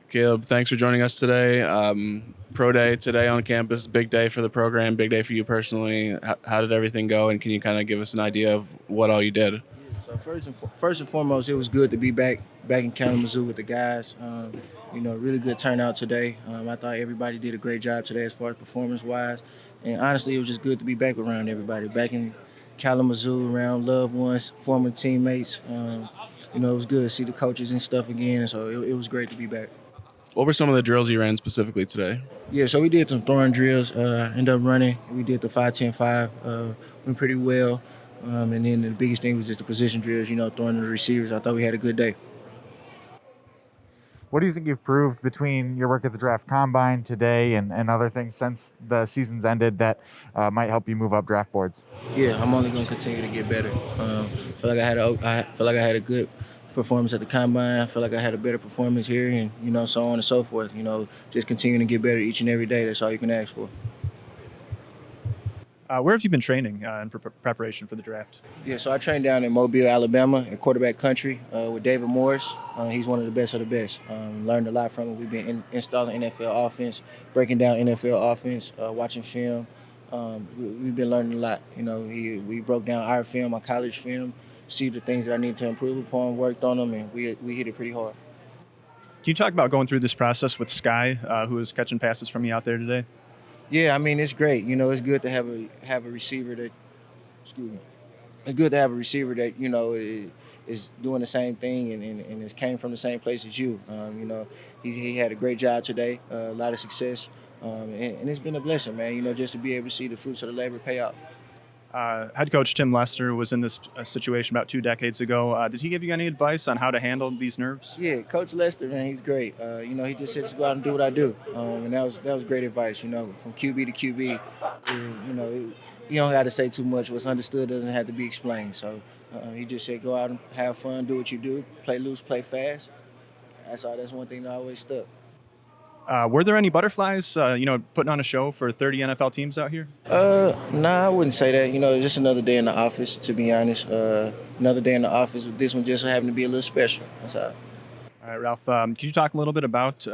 Caleb, thanks for joining us today. Pro day today on campus, big day for the program, big day for you personally. How did everything go, and can you kind of give us an idea of what all you did? So first and foremost, it was good to be back in Kalamazoo with the guys. Really good turnout today. I thought everybody did a great job today as far as performance wise, and honestly, it was just good to be back around everybody, back in Kalamazoo, around loved ones, former teammates. It was good to see the coaches and stuff again, and so it was great to be back. What were some of the drills you ran specifically today? Yeah, so we did some throwing drills. Ended up running. We did the 5-10-5. Went pretty well. And then the biggest thing was just the position drills. Throwing to the receivers. I thought we had a good day. What do you think you've proved between your work at the draft combine today and other things since the season's ended that might help you move up draft boards? Yeah, I'm only going to continue to get better. Feel like I feel like I had a good performance at the combine. I feel like I had a better performance here, and so on and so forth. Just continuing to get better each and every day. That's all you can ask for. Where have you been training in preparation for the draft? Yeah, so I trained down in Mobile, Alabama, in quarterback country with David Morris. He's one of the best of the best. Learned a lot from him. We've been installing NFL offense, breaking down NFL offense, watching film. We've been learning a lot. We broke down our film, our college film, see the things that I need to improve upon, worked on them, and we hit it pretty hard. Can you talk about going through this process with Sky, who was catching passes from you out there today? Yeah, I mean it's great. It's good to have a receiver that, excuse me, it's good to have a receiver that is doing the same thing and is came from the same place as you. He had a great job today, a lot of success, and it's been a blessing, man. Just to be able to see the fruits of the labor pay off. Head coach Tim Lester was in this situation about 2 decades ago. Did he give you any advice on how to handle these nerves? Yeah, Coach Lester, man, he's great. He just said to go out and do what I do, and that was great advice. From QB to QB, you don't got to say too much. What's understood doesn't have to be explained. So he just said go out and have fun, do what you do, play loose, play fast. That's all. That's one thing that always stuck. Were there any butterflies, putting on a show for 30 NFL teams out here? Nah, I wouldn't say that. Just another day in the office, to be honest. Another day in the office. This one just happened to be a little special. That's all. All right, Ralph, can you talk a little bit about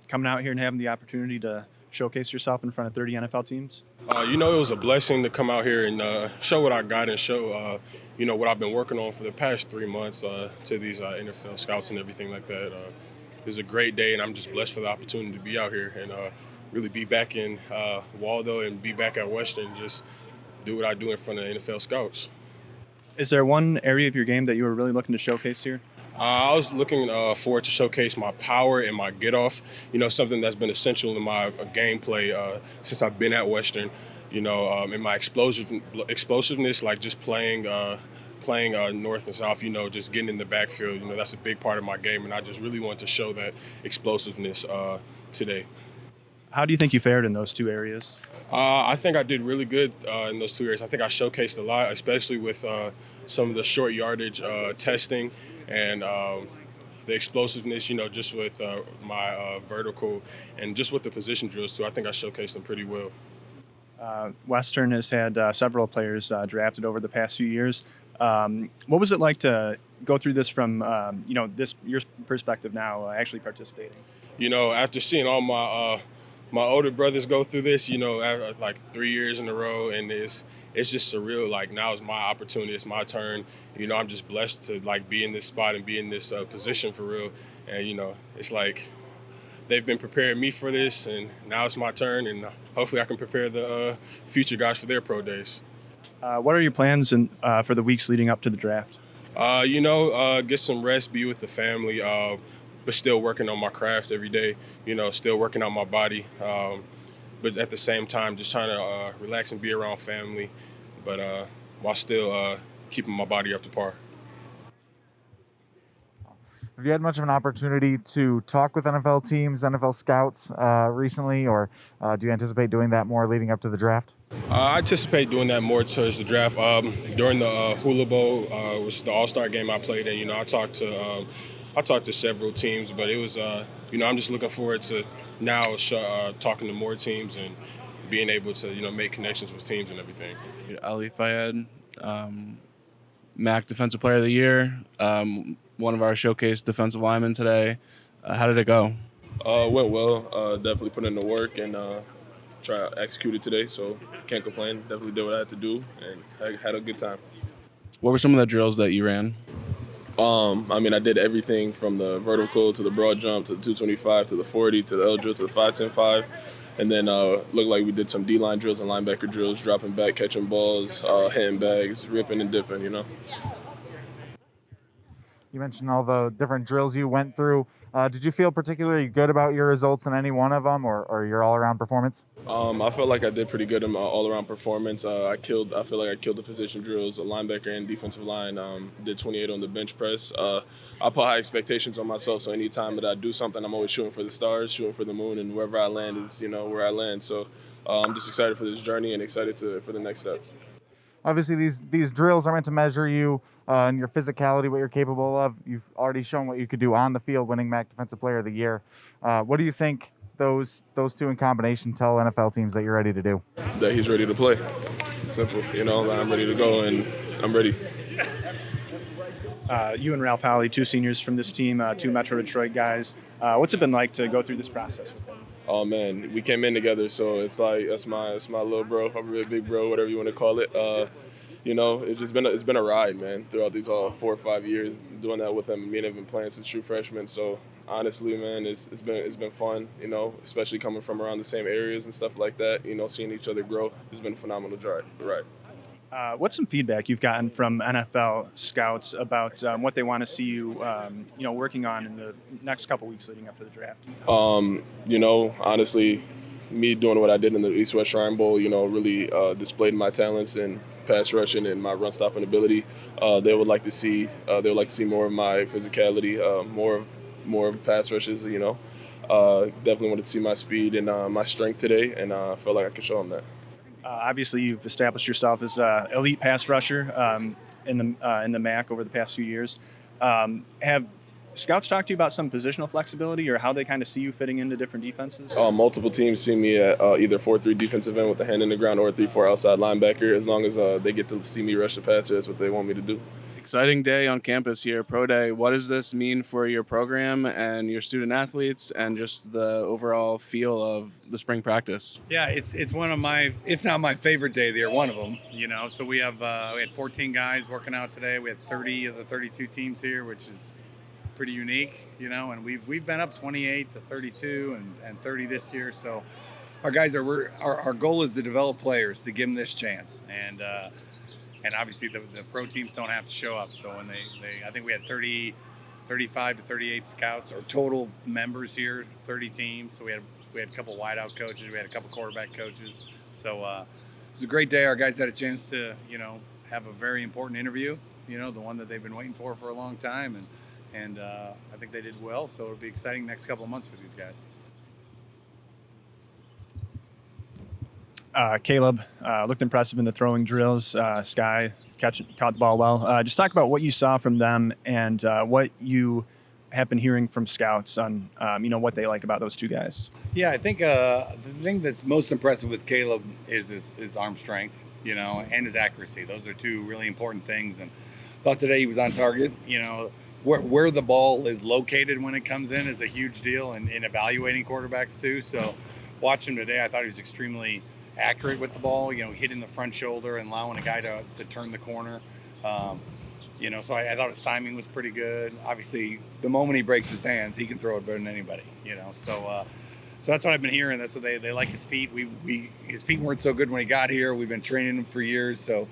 coming out here and having the opportunity to showcase yourself in front of 30 NFL teams? It was a blessing to come out here and show what I got and show, what I've been working on for the past 3 months to these NFL scouts and everything like that. It was a great day, and I'm just blessed for the opportunity to be out here and really be back in Waldo and be back at Western, just do what I do in front of NFL scouts. Is there one area of your game that you were really looking to showcase here? I was looking forward to showcase my power and my get-off, something that's been essential in my gameplay since I've been at Western, in my explosiveness, like just playing north and south, just getting in the backfield, that's a big part of my game, and I just really want to show that explosiveness today. How do you think you fared in those two areas? I think I did really good in those 2 areas. I think I showcased a lot, especially with some of the short yardage testing and the explosiveness, just with my vertical and just with the position drills too. I think I showcased them pretty well. Western has had several players drafted over the past few years. What was it like to go through this from, your perspective now, actually participating? After seeing all my older brothers go through this, like 3 years in a row, and it's just surreal. Like now it's my opportunity, it's my turn. I'm just blessed to be in this spot and be in this position for real. And it's like they've been preparing me for this, and now it's my turn, and hopefully I can prepare the future guys for their pro days. What are your plans for the weeks leading up to the draft? Get some rest, be with the family, but still working on my craft every day, still working on my body. But at the same time, just trying to relax and be around family, but while still keeping my body up to par. Have you had much of an opportunity to talk with NFL teams, NFL scouts recently, or do you anticipate doing that more leading up to the draft? I anticipate doing that more towards the draft. During the Hula Bowl, which is the All-Star game I played in, I talked to several teams, but it was, I'm just looking forward to now talking to more teams and being able to, make connections with teams and everything. Ali Fayed, MAC Defensive Player of the Year, one of our showcase defensive linemen today. How did it go? Went well. Definitely put in the work and try to execute it today. So can't complain. Definitely did what I had to do and had a good time. What were some of the drills that you ran? I mean, I did everything from the vertical to the broad jump to the 225 to the 40 to the L drill to the 5-10-5. And then looked like we did some D-line drills and linebacker drills, dropping back, catching balls, hitting bags, ripping and dipping, You mentioned all the different drills you went through. Did you feel particularly good about your results in any one of them, or your all-around performance? I felt like I did pretty good in my all-around performance. I feel like I killed the position drills, a linebacker and defensive line. Did 28 on the bench press. I put high expectations on myself, so anytime that I do something, I'm always shooting for the stars, shooting for the moon, and wherever I land is, where I land. So I'm just excited for this journey and excited for the next step. Obviously, these drills are meant to measure you and your physicality, what you're capable of. You've already shown what you could do on the field, winning MAC Defensive Player of the Year. What do you think those two in combination tell NFL teams that you're ready to do? That he's ready to play. Simple, I'm ready to go, and I'm ready. You and Ralph Howley, two seniors from this team, two Metro Detroit guys. What's it been like to go through this process with them? Oh man, we came in together, so it's like that's my little bro, a really big bro, whatever you want to call it. It's been a ride, man, throughout these 4 or 5 years doing that with them. Me and him have been playing since true freshmen, so honestly, man, it's been fun, especially coming from around the same areas and stuff like that. Seeing each other grow, it's been a phenomenal ride. What's some feedback you've gotten from NFL scouts about what they want to see you, working on in the next couple weeks leading up to the draft? Honestly, me doing what I did in the East-West Shrine Bowl, really displayed my talents in pass rushing and my run stopping ability. They would like to see more of my physicality, more of pass rushes. Definitely wanted to see my speed and my strength today, and I felt like I could show them that. Obviously, you've established yourself as an elite pass rusher in the MAC over the past few years. Have scouts talked to you about some positional flexibility or how they kind of see you fitting into different defenses? Multiple teams see me at either 4-3 defensive end with a hand in the ground or a 3-4 outside linebacker. As long as they get to see me rush the passer, that's what they want me to do. Exciting day on campus here, Pro Day. What does this mean for your program and your student athletes and just the overall feel of the spring practice? Yeah, it's one of my, if not my favorite day, they're one of them. So we had 14 guys working out today. We had 30 of the 32 teams here, which is pretty unique, and we've been up 28 to 32 and 30 this year. So our guys our goal is to develop players to give them this chance, and obviously the pro teams don't have to show up. So when I think we had 35 to 38 scouts or total members here, 30 teams. So we had a couple wideout coaches, we had a couple quarterback coaches. So it was a great day. Our guys had a chance to have a very important interview, the one that they've been waiting for a long time, and I think they did well. So it'll be exciting next couple of months for these guys. Caleb looked impressive in the throwing drills. Sky caught the ball well. Just talk about what you saw from them and what you have been hearing from scouts on, what they like about those two guys. Yeah, I think the thing that's most impressive with Caleb is his arm strength, and his accuracy. Those are two really important things. And thought today he was on target. Where the ball is located when it comes in is a huge deal in evaluating quarterbacks too. So watching him today, I thought he was extremely accurate with the ball, hitting the front shoulder and allowing a guy to turn the corner. So I thought his timing was pretty good. Obviously, the moment he breaks his hands, he can throw it better than anybody, So that's what I've been hearing. That's what they like his feet. His feet weren't so good when he got here. We've been training him for years. So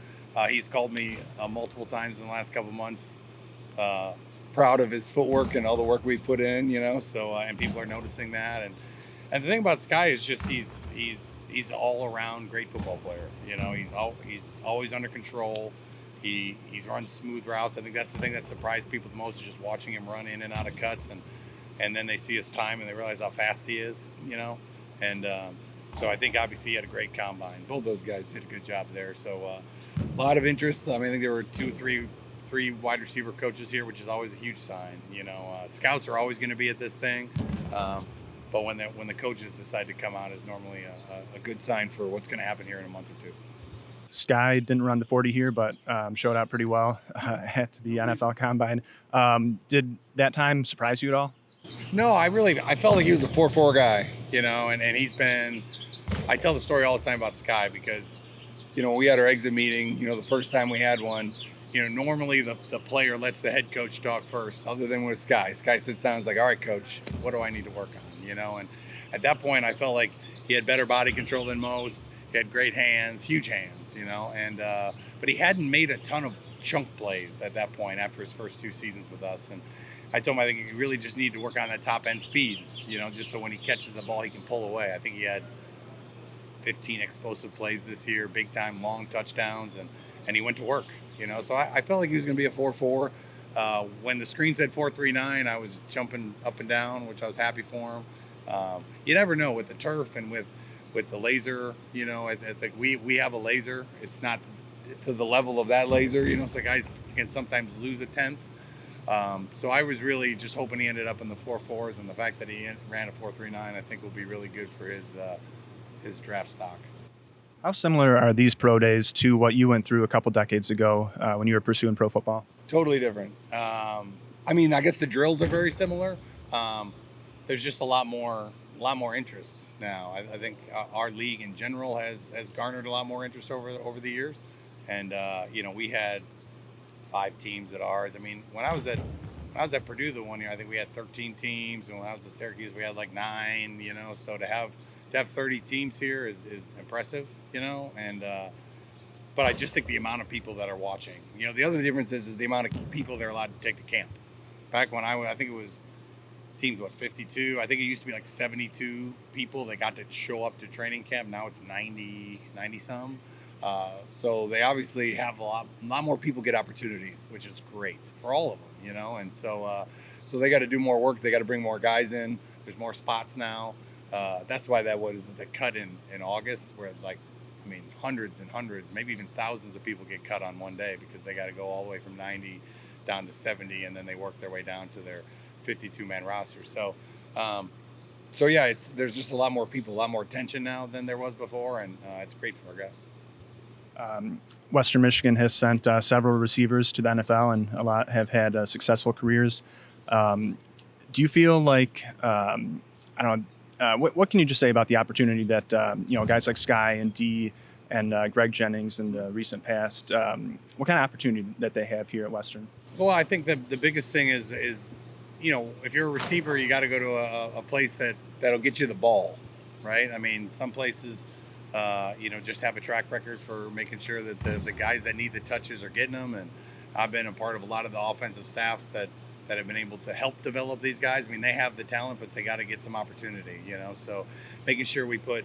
he's called me multiple times in the last couple of months, proud of his footwork and all the work we've put in, So and people are noticing that. And the thing about Sky is just he's all around great football player. He's always under control. He's run smooth routes. I think that's the thing that surprised people the most is just watching him run in and out of cuts, and then they see his time and they realize how fast he is. And so I think obviously he had a great combine. Both those guys did a good job there. So a lot of interest. I think there were three wide receiver coaches here, which is always a huge sign. Scouts are always going to be at this thing. But when the coaches decide to come out is normally a good sign for what's going to happen here in a month or two. Sky didn't run the 40 here, but showed out pretty well at the NFL Combine. Did that time surprise you at all? No, I felt like he was a 4-4 guy, and he's been. I tell the story all the time about Sky because, when we had our exit meeting, the first time we had one, normally the player lets the head coach talk first, other than with Sky. Sky sits down and is like, all right, coach, what do I need to work on? And at that point, I felt like he had better body control than most. He had great hands, huge hands, but he hadn't made a ton of chunk plays at that point after his first 2 seasons with us. And I told him I think he really just needed to work on that top end speed, just so when he catches the ball, he can pull away. I think he had 15 explosive plays this year, big time, long touchdowns, and he went to work, So I felt like he was going to be a 4-4. When the screen said 4-3-9, I was jumping up and down, which I was happy for him. You never know with the turf and with the laser, I think we have a laser. It's not to the level of that laser, so guys can sometimes lose a tenth. So I was really just hoping he ended up in the 4-4s, and the fact that he ran a 4-3-9, I think will be really good for his draft stock. How similar are these pro days to what you went through a couple decades ago when you were pursuing pro football? Totally different. I guess the drills are very similar. There's just a lot more interest now. I think our league in general has garnered a lot more interest over the years, and we had 5 teams at ours. When I was at Purdue the one year, I think we had 13 teams, and when I was at Syracuse, we had like 9. So to have 30 teams here is impressive, and but I just think the amount of people that are watching. The other difference is the amount of people they're allowed to take to camp. Back when I think it was teams 52. I think it used to be like 72 people that got to show up to training camp. Now it's 90 some. So they obviously have a lot more people get opportunities, which is great for all of them, And so they got to do more work. They got to bring more guys in. There's more spots now. That's why that was the cut in August, where hundreds and hundreds, maybe even thousands of people get cut on one day because they got to go all the way from 90 down to 70, and then they work their way down to their 52-man roster. So yeah, there's just a lot more people, a lot more attention now than there was before, and it's great for our guys. Western Michigan has sent several receivers to the NFL, and a lot have had successful careers. Do you feel like what can you just say about the opportunity that guys like Sky and D and Greg Jennings in the recent past? What kind of opportunity that they have here at Western? Well, I think the biggest thing is if you're a receiver, you got to go to a place that'll get you the ball, right? Some places just have a track record for making sure that the guys that need the touches are getting them, and I've been a part of a lot of the offensive staffs that have been able to help develop these guys. They have the talent, but they got to get some opportunity, So making sure we put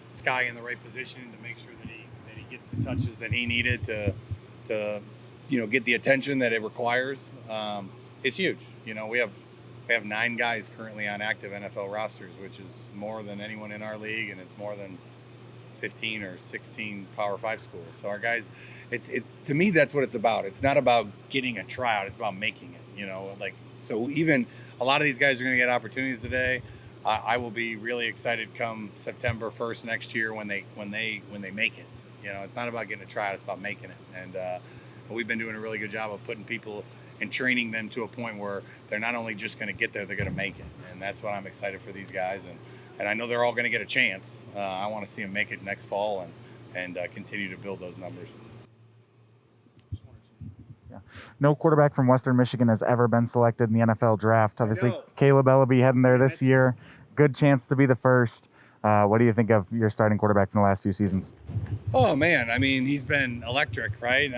Sky in the right position to make sure that he gets the touches that he needed to get the attention that it requires is huge. We have 9 guys currently on active NFL rosters, which is more than anyone in our league, and it's more than 15 or 16 Power 5 schools. So our guys, to me, that's what it's about. It's not about getting a tryout. It's about making it. So even a lot of these guys are going to get opportunities today. I will be really excited come September 1st next year when they make it. It's not about getting a tryout. It's about making it. And we've been doing a really good job of putting people and training them to a point where they're not only just going to get there, they're going to make it. And that's what I'm excited for these guys. And I know they're all going to get a chance. I want to see them make it next fall and continue to build those numbers. Yeah. No quarterback from Western Michigan has ever been selected in the NFL draft. Obviously, Caleb Ellaby heading there this year. Good chance to be the first. What do you think of your starting quarterback from the last few seasons? Oh, man. He's been electric, right?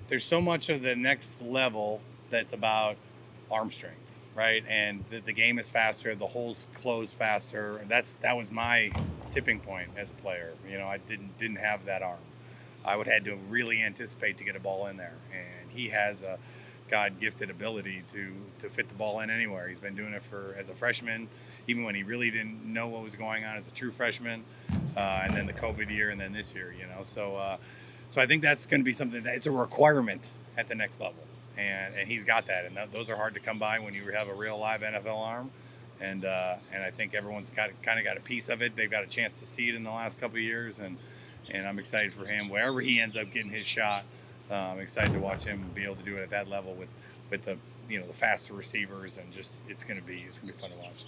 There's so much of the next level that's about arm strength, right? And the game is faster. The holes close faster. That was my tipping point as a player. I didn't have that arm. I would have had to really anticipate to get a ball in there. And he has a God-gifted ability to fit the ball in anywhere. He's been doing it as a freshman, even when he really didn't know what was going on as a true freshman, and then the COVID year, and then this year, So I think that's going to be something that it's a requirement at the next level. And he's got that. And those are hard to come by when you have a real live NFL arm. And I think everyone's got a piece of it. They've got a chance to see it in the last couple of years. And I'm excited for him. Wherever he ends up getting his shot, I'm excited to watch him be able to do it at that level with the faster receivers, and just it's gonna be fun to watch.